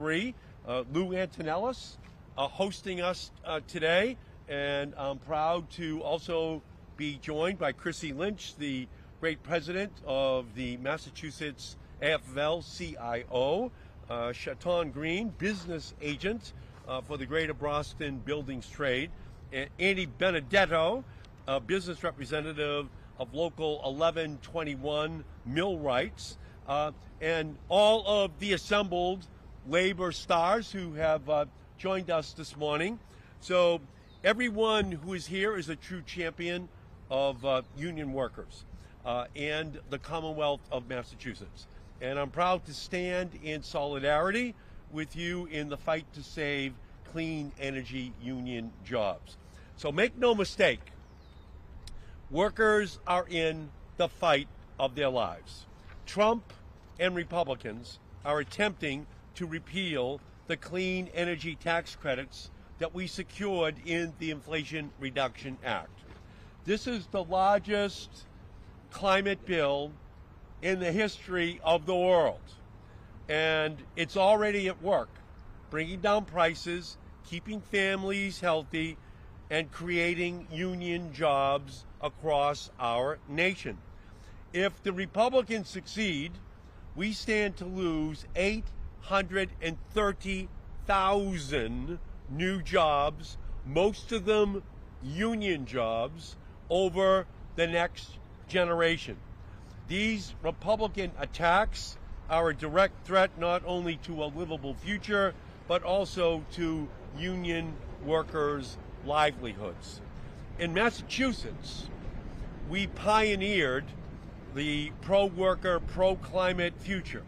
Lou Antonellis hosting us today, and I'm proud to also be joined by Chrissy Lynch, the great president of the Massachusetts AFL-CIO, Chaton Green, business agent for the Greater Boston Buildings Trade, and Andy Benedetto, business representative of Local 1121 Millwrights, and all of the assembled labor stars who have joined us this morning. So everyone who is here is a true champion of union workers and the Commonwealth of Massachusetts. And I'm proud to stand in solidarity with you in the fight to save clean energy union jobs. So make no mistake, workers are in the fight of their lives. Trump and Republicans are attempting to repeal the clean energy tax credits that we secured in the Inflation Reduction Act. This is the largest climate bill in the history of the world, and it's already at work, bringing down prices, keeping families healthy, and creating union jobs across our nation. If the Republicans succeed, we stand to lose 830,000 new jobs, most of them union jobs, over the next generation. These Republican attacks are a direct threat not only to a livable future, but also to union workers' livelihoods. In Massachusetts, we pioneered the pro-worker, pro-climate future.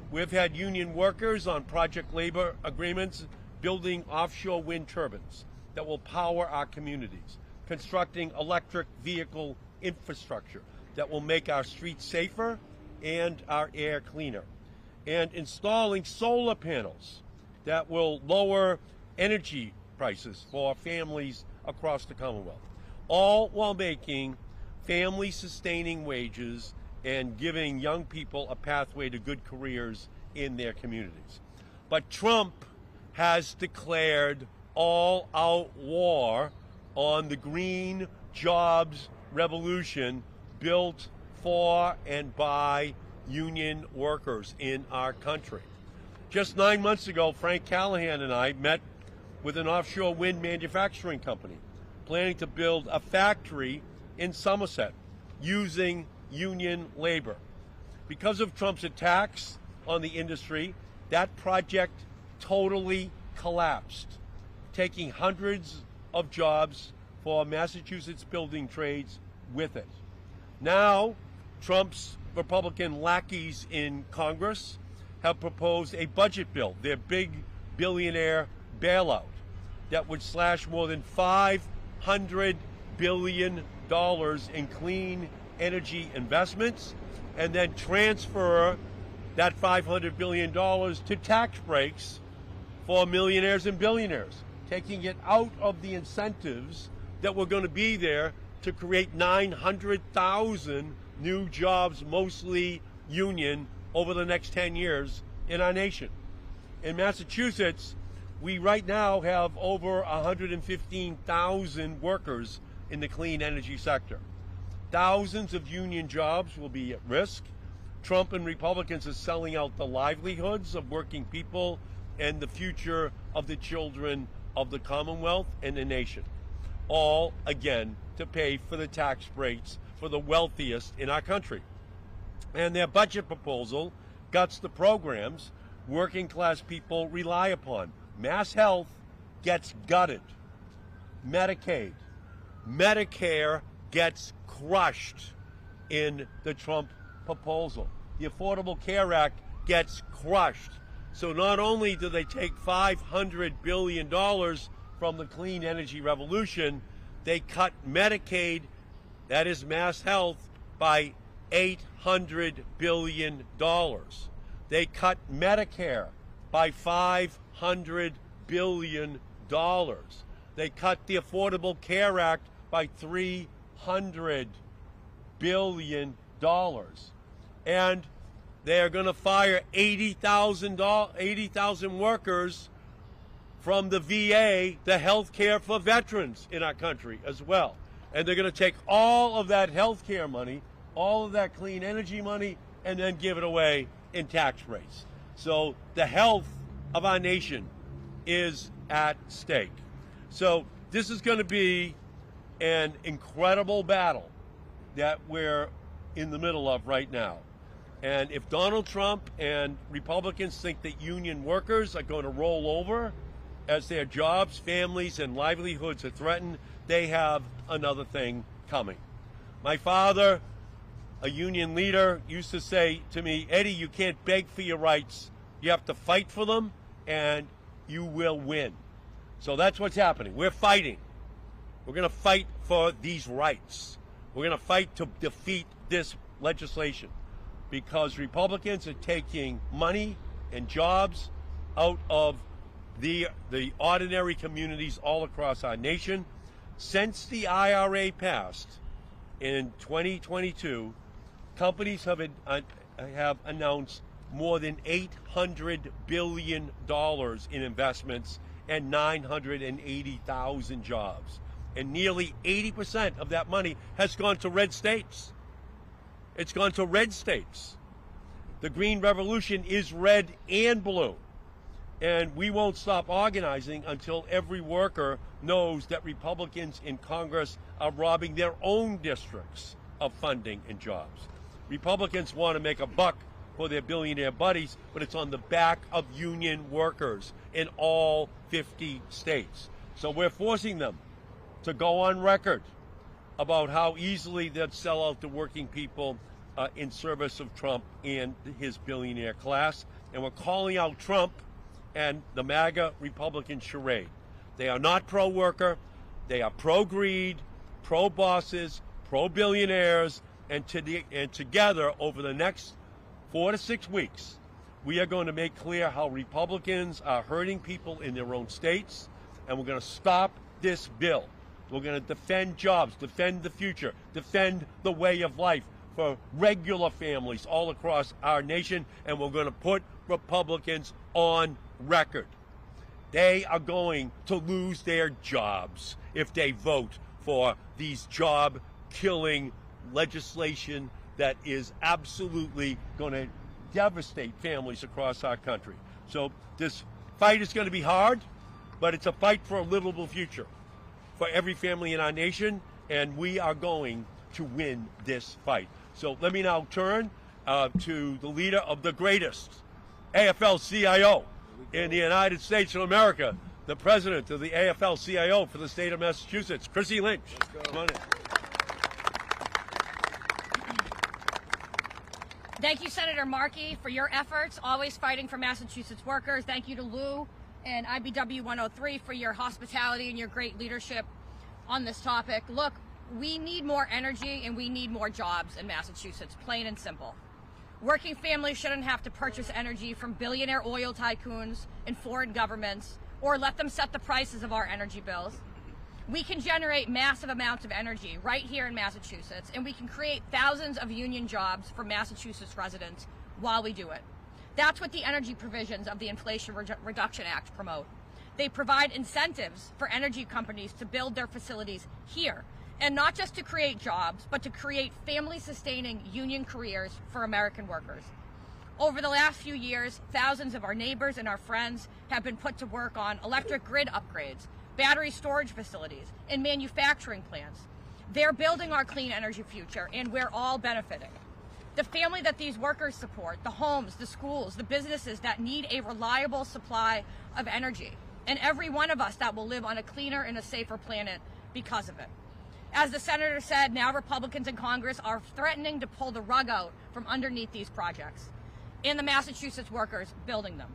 We've had union workers on project labor agreements building offshore wind turbines that will power our communities, constructing electric vehicle infrastructure that will make our streets safer and our air cleaner, and installing solar panels that will lower energy prices for families across the Commonwealth, all while making family-sustaining wages and giving young people a pathway to good careers in their communities. But Trump has declared all-out war on the green jobs revolution built for and by union workers in our country. Just 9 months ago, Frank Callahan and I met with an offshore wind manufacturing company planning to build a factory in Somerset using union labor. Because of Trump's attacks on the industry, that project totally collapsed, taking hundreds of jobs for Massachusetts building trades with it. Now, Trump's Republican lackeys in Congress have proposed a budget bill, their big billionaire bailout, that would slash more than $500 billion in clean energy investments, and then transfer that $500 billion to tax breaks for millionaires and billionaires, taking it out of the incentives that were going to be there to create 900,000 new jobs, mostly union, over the next 10 years in our nation. In Massachusetts, we right now have over 115,000 workers in the clean energy sector. Thousands of union jobs will be at risk. Trump and Republicans are selling out the livelihoods of working people and the future of the children of the Commonwealth and the nation, all, again, to pay for the tax breaks for the wealthiest in our country. And their budget proposal guts the programs working class people rely upon. Mass health gets gutted. Medicaid, Medicare gets crushed in the Trump proposal. The Affordable Care Act gets crushed. So not only do they take $500 billion from the clean energy revolution, they cut Medicaid, that is mass health, by $800 billion. They cut Medicare by $500 billion. They cut the Affordable Care Act by $300 billion. And They are going to fire 80,000 workers from the VA, the health care for veterans in our country as well. And they're going to take all of that health care money, all of that clean energy money, and then give it away in tax rates. So the health of our nation is at stake. So this is going to be an incredible battle that we're in the middle of right now. And if Donald Trump and Republicans think that union workers are going to roll over as their jobs, families, and livelihoods are threatened, they have another thing coming. My father, a union leader, used to say to me, Eddie, you can't beg for your rights. You have to fight for them, and you will win. So that's what's happening. We're fighting. We're going to fight for these rights. We're going to fight to defeat this legislation, because Republicans are taking money and jobs out of the ordinary communities all across our nation. Since the IRA passed in 2022, companies have announced more than $800 billion in investments and 980,000 jobs. And nearly 80% of that money has gone to red states. It's gone to red states. The Green Revolution is red and blue. And we won't stop organizing until every worker knows that Republicans in Congress are robbing their own districts of funding and jobs. Republicans want to make a buck for their billionaire buddies, but it's on the back of union workers in all 50 states. So we're forcing them to go on record about how easily they'd sell out the working people in service of Trump and his billionaire class. And we're calling out Trump and the MAGA Republican charade. They are not pro-worker. They are pro-greed, pro-bosses, pro-billionaires, and together over the next 4 to 6 weeks, we are going to make clear how Republicans are hurting people in their own states, and we're going to stop this bill. We're going to defend jobs, defend the future, defend the way of life for regular families all across our nation, and we're going to put Republicans on record. They are going to lose their jobs if they vote for these job-killing legislation that is absolutely going to devastate families across our country. So this fight is going to be hard, but it's a fight for a livable future for every family in our nation, and we are going to win this fight. So let me now turn to the leader of the greatest AFL-CIO in the United States of America, the president of the AFL-CIO for the state of Massachusetts, Chrissy Lynch. Come on in. Thank you, Senator Markey, for your efforts, always fighting for Massachusetts workers. Thank you to Lou and IBEW 103 for your hospitality and your great leadership on this topic. Look, we need more energy and we need more jobs in Massachusetts, plain and simple. Working families shouldn't have to purchase energy from billionaire oil tycoons and foreign governments or let them set the prices of our energy bills. We can generate massive amounts of energy right here in Massachusetts, and we can create thousands of union jobs for Massachusetts residents while we do it. That's what the energy provisions of the Inflation Reduction Act promote. They provide incentives for energy companies to build their facilities here, and not just to create jobs, but to create family-sustaining union careers for American workers. Over the last few years, thousands of our neighbors and our friends have been put to work on electric grid upgrades, battery storage facilities, and manufacturing plants. They're building our clean energy future, and we're all benefiting. The family that these workers support, the homes, the schools, the businesses that need a reliable supply of energy, and every one of us that will live on a cleaner and a safer planet because of it. As the senator said, now Republicans in Congress are threatening to pull the rug out from underneath these projects, and the Massachusetts workers building them.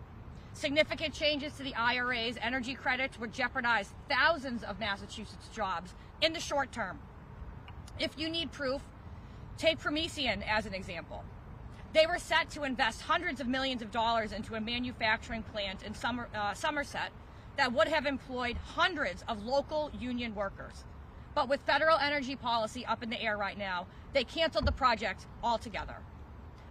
Significant changes to the IRA's energy credits would jeopardize thousands of Massachusetts jobs in the short term. If you need proof, take Promethean as an example. They were set to invest hundreds of millions of dollars into a manufacturing plant in Somerset that would have employed hundreds of local union workers. But with federal energy policy up in the air right now, they canceled the project altogether.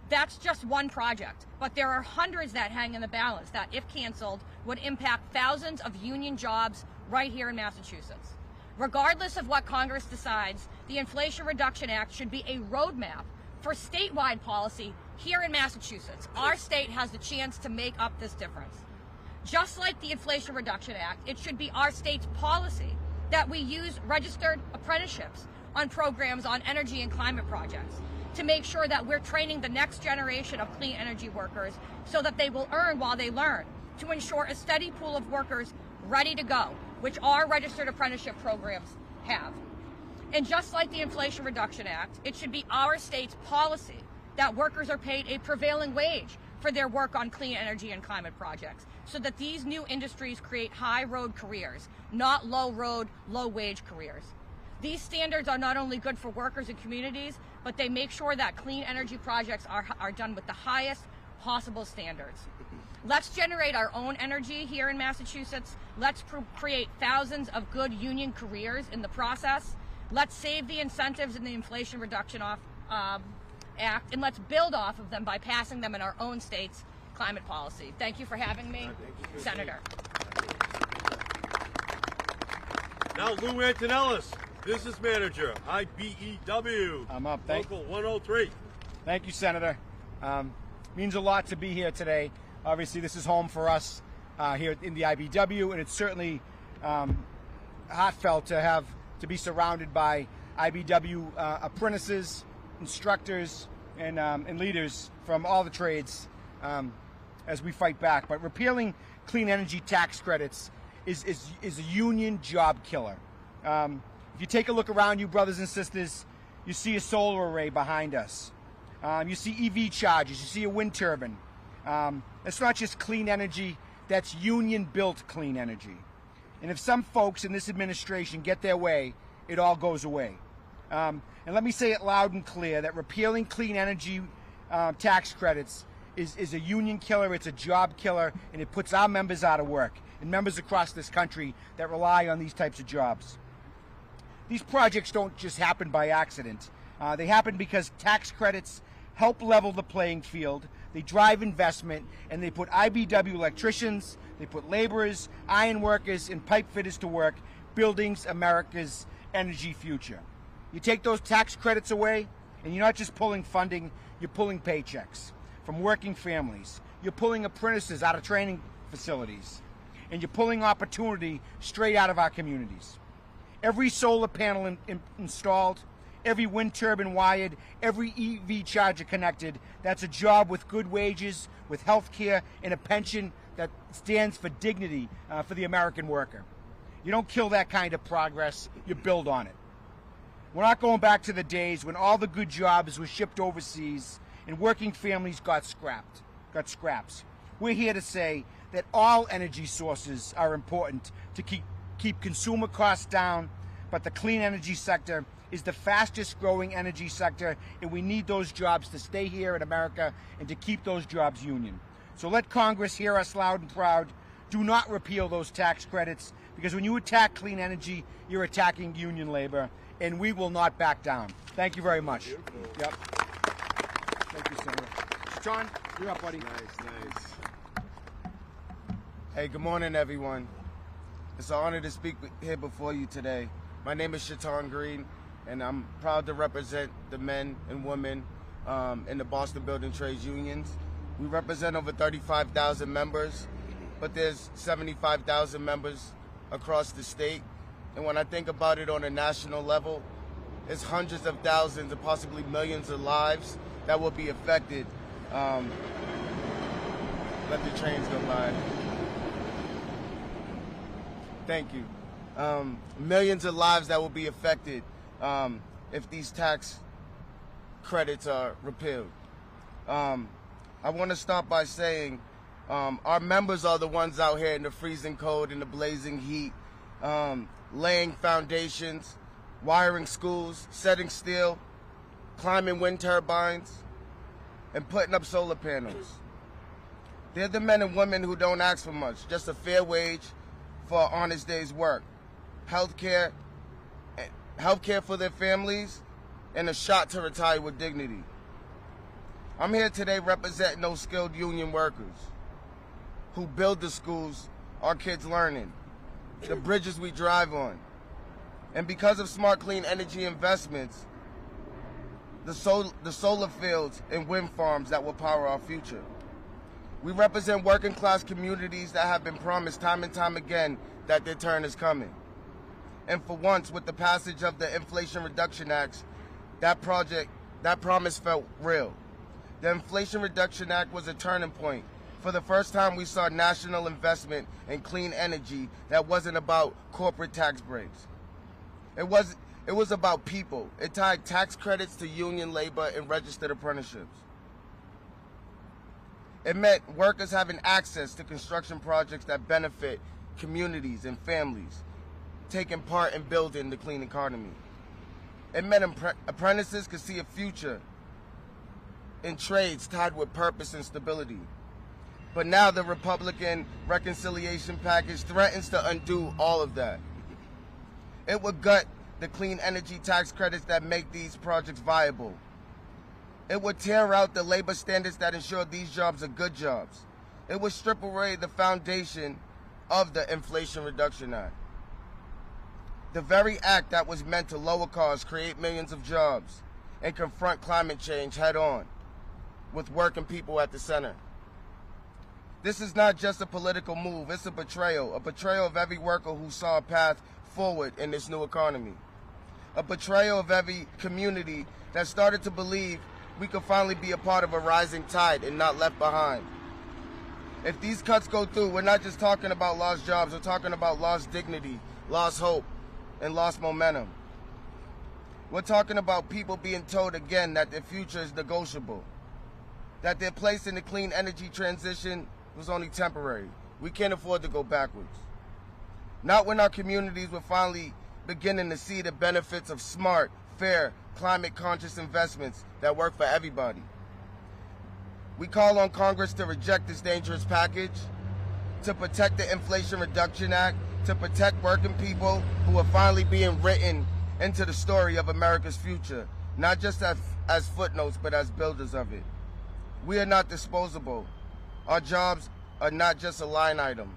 That's just one project, but there are hundreds that hang in the balance that, if canceled, would impact thousands of union jobs right here in Massachusetts. Regardless of what Congress decides, the Inflation Reduction Act should be a roadmap for statewide policy here in Massachusetts. Our state has the chance to make up this difference. Just like the Inflation Reduction Act, it should be our state's policy that we use registered apprenticeships on programs on energy and climate projects to make sure that we're training the next generation of clean energy workers so that they will earn while they learn, to ensure a steady pool of workers ready to go, which our registered apprenticeship programs have. And just like the Inflation Reduction Act, it should be our state's policy that workers are paid a prevailing wage for their work on clean energy and climate projects, so that these new industries create high road careers, not low road, low wage careers. These standards are not only good for workers and communities, but they make sure that clean energy projects are done with the highest possible standards. Let's generate our own energy here in Massachusetts. Let's create thousands of good union careers in the process. Let's save the incentives in the Inflation Reduction Act, and let's build off of them by passing them in our own state's climate policy. Thank you for having me, Senator. Now Lou Antonellis, Business Manager, IBEW. I'm up. Local 103. Thank you, Senator. Means a lot to be here today. Obviously, this is home for us here in the IBEW, and it's certainly heartfelt to be surrounded by IBEW apprentices, instructors, and leaders from all the trades as we fight back. But repealing clean energy tax credits is a union job killer. If you take a look around you, brothers and sisters, you see a solar array behind us. You see EV chargers. You see a wind turbine. It's not just clean energy. That's union-built clean energy. And if some folks in this administration get their way, it all goes away. And let me say it loud and clear that repealing clean energy tax credits is a union killer, it's a job killer, and it puts our members out of work, and members across this country that rely on these types of jobs. These projects don't just happen by accident. They happen because tax credits help level the playing field, they drive investment, and they put IBEW electricians, they put laborers, iron workers, and pipe fitters to work, building America's energy future. You take those tax credits away, and you're not just pulling funding, you're pulling paychecks from working families. You're pulling apprentices out of training facilities, and you're pulling opportunity straight out of our communities. Every solar panel installed, every wind turbine wired, every EV charger connected, that's a job with good wages, with health care, and a pension that stands for dignity for the American worker. You don't kill that kind of progress, you build on it. We're not going back to the days when all the good jobs were shipped overseas and working families got scraps. We're here to say that all energy sources are important to keep consumer costs down, but the clean energy sector is the fastest growing energy sector, and we need those jobs to stay here in America and to keep those jobs union. So let Congress hear us loud and proud. Do not repeal those tax credits, because when you attack clean energy, you're attacking union labor, and we will not back down. Thank you very much. Beautiful. Yep. Thank you, Senator. John, you're up, buddy. Nice. Hey, good morning, everyone. It's an honor to speak here before you today. My name is Shaitan Green, and I'm proud to represent the men and women in the Boston Building Trades Unions. We represent over 35,000 members, but there's 75,000 members across the state. And when I think about it on a national level, it's hundreds of thousands and possibly millions of lives that will be affected. Let the trains go by. Thank you. Millions of lives that will be affected if these tax credits are repealed. I want to start by saying our members are the ones out here in the freezing cold and the blazing heat, laying foundations, wiring schools, setting steel, climbing wind turbines, and putting up solar panels. They're the men and women who don't ask for much, just a fair wage for an honest day's work, health care for their families, and a shot to retire with dignity. I'm here today representing those skilled union workers who build the schools our kids learn in, the bridges we drive on. And because of smart, clean energy investments, the solar fields and wind farms that will power our future. We represent working class communities that have been promised time and time again that their turn is coming. And for once, with the passage of the Inflation Reduction Act, that promise felt real. The Inflation Reduction Act was a turning point. For the first time, we saw national investment in clean energy that wasn't about corporate tax breaks. It was about people. It tied tax credits to union labor and registered apprenticeships. It meant workers having access to construction projects that benefit communities and families, taking part in building the clean economy. It meant apprentices could see a future in trades tied with purpose and stability. But now the Republican reconciliation package threatens to undo all of that. It would gut the clean energy tax credits that make these projects viable. It would tear out the labor standards that ensure these jobs are good jobs. It would strip away the foundation of the Inflation Reduction Act. The very act that was meant to lower costs, create millions of jobs, and confront climate change head on, with working people at the center. This is not just a political move, it's a betrayal of every worker who saw a path forward in this new economy. A betrayal of every community that started to believe we could finally be a part of a rising tide and not left behind. If these cuts go through, we're not just talking about lost jobs, we're talking about lost dignity, lost hope, and lost momentum. We're talking about people being told again that their future is negotiable, that their place in the clean energy transition was only temporary. We can't afford to go backwards. Not when our communities were finally beginning to see the benefits of smart, fair, climate-conscious investments that work for everybody. We call on Congress to reject this dangerous package, to protect the Inflation Reduction Act, to protect working people who are finally being written into the story of America's future, not just as footnotes, but as builders of it. We are not disposable. Our jobs are not just a line item.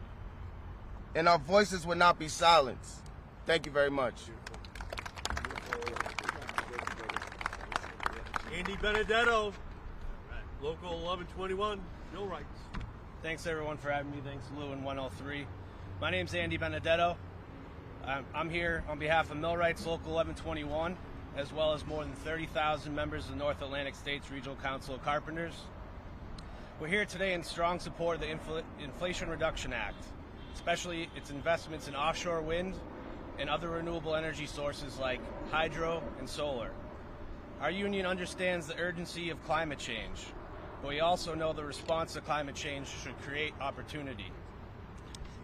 And our voices will not be silenced. Thank you very much. Andy Benedetto, Local 1121, Bill Rights. Thanks everyone for having me. Thanks Lou and 103. My name's Andy Benedetto. I'm here on behalf of Millwrights Local 1121, as well as more than 30,000 members of the North Atlantic States Regional Council of Carpenters. We're here today in strong support of the Inflation Reduction Act, especially its investments in offshore wind and other renewable energy sources like hydro and solar. Our union understands the urgency of climate change, but we also know the response to climate change should create opportunity.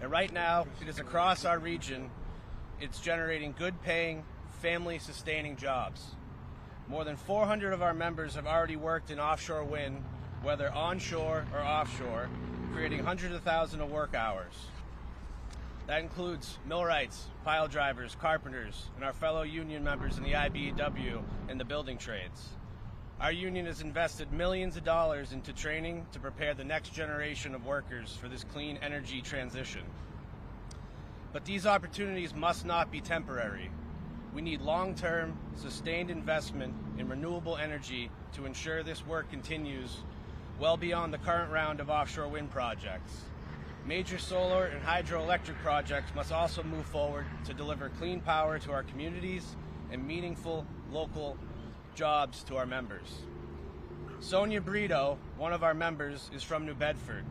And right now, it is across our region, it's generating good-paying, family-sustaining jobs. More than 400 of our members have already worked in offshore wind, whether onshore or offshore, creating hundreds of thousands of work hours. That includes millwrights, pile drivers, carpenters, and our fellow union members in the IBEW and the building trades. Our union has invested millions of dollars into training to prepare the next generation of workers for this clean energy transition. But these opportunities must not be temporary. We need long-term, sustained investment in renewable energy to ensure this work continues well beyond the current round of offshore wind projects. Major solar and hydroelectric projects must also move forward to deliver clean power to our communities and meaningful local jobs to our members. Sonia Brito, one of our members, is from New Bedford.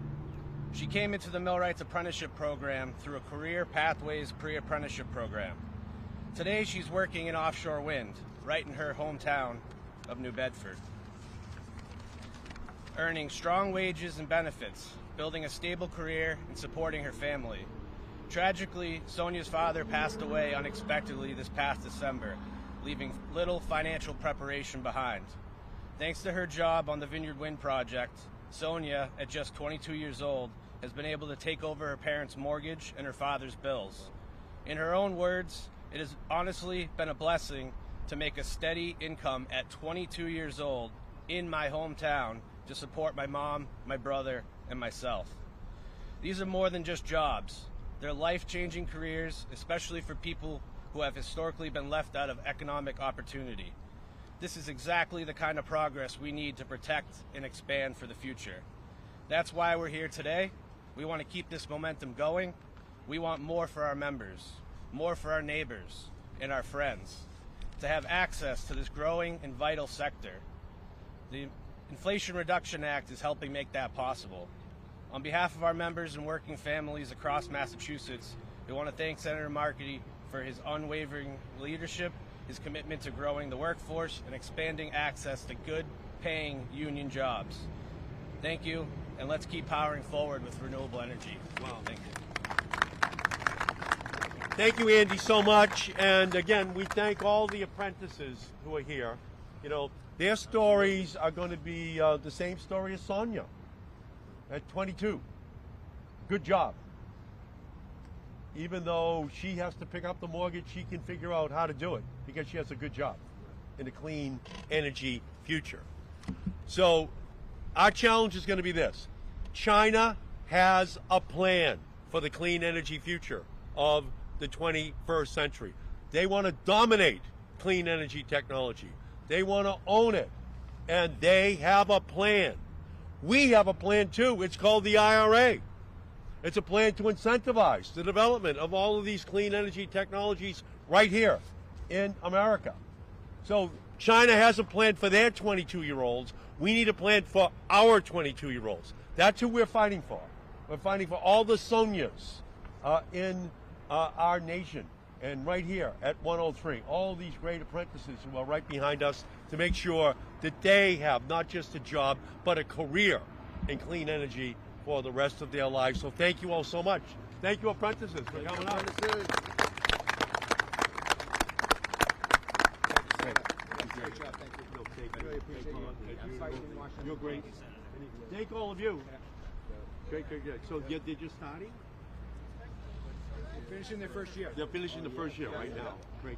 She came into the Millwrights Apprenticeship Program through a Career Pathways pre-apprenticeship program. Today she's working in offshore wind, right in her hometown of New Bedford, earning strong wages and benefits, building a stable career, and supporting her family. Tragically, Sonia's father passed away unexpectedly this past December, leaving little financial preparation behind. Thanks to her job on the Vineyard Wind Project, Sonia, at just 22 years old, has been able to take over her parents' mortgage and her father's bills. In her own words, it has honestly been a blessing to make a steady income at 22 years old in my hometown to support my mom, my brother, and myself. These are more than just jobs. They're life-changing careers, especially for people who have historically been left out of economic opportunity. This is exactly the kind of progress we need to protect and expand for the future. That's why we're here today. We want to keep this momentum going. We want more for our members, more for our neighbors and our friends, to have access to this growing and vital sector. The Inflation Reduction Act is helping make that possible. On behalf of our members and working families across Massachusetts, we want to thank Senator Markey for his unwavering leadership, his commitment to growing the workforce, and expanding access to good-paying union jobs. Thank you, and let's keep powering forward with renewable energy. Wow, thank you. Thank you, Andy, so much. And again, we thank all the apprentices who are here. You know, their stories are going to be the same story as Sonia at 22. Good job. Even though she has to pick up the mortgage, she can figure out how to do it because she has a good job in a clean energy future. So our challenge is going to be this. China has a plan for the clean energy future of the 21st century. They want to dominate clean energy technology. They want to own it. And they have a plan. We have a plan too. It's called the IRA. It's a plan to incentivize the development of all of these clean energy technologies right here in America. So China has a plan for their 22-year-olds. We need a plan for our 22-year-olds. That's who we're fighting for. We're fighting for all the Sonias in our nation and right here at 103. All these great apprentices who are right behind us to make sure that they have not just a job, but a career in clean energy for the rest of their lives. So thank you all so much. Thank you, apprentices, for coming out. Great job, thank you. Really appreciate you. You're great. Thank all of you. Great. So they're just starting? Finishing their first year. They're finishing the first year right now. Great.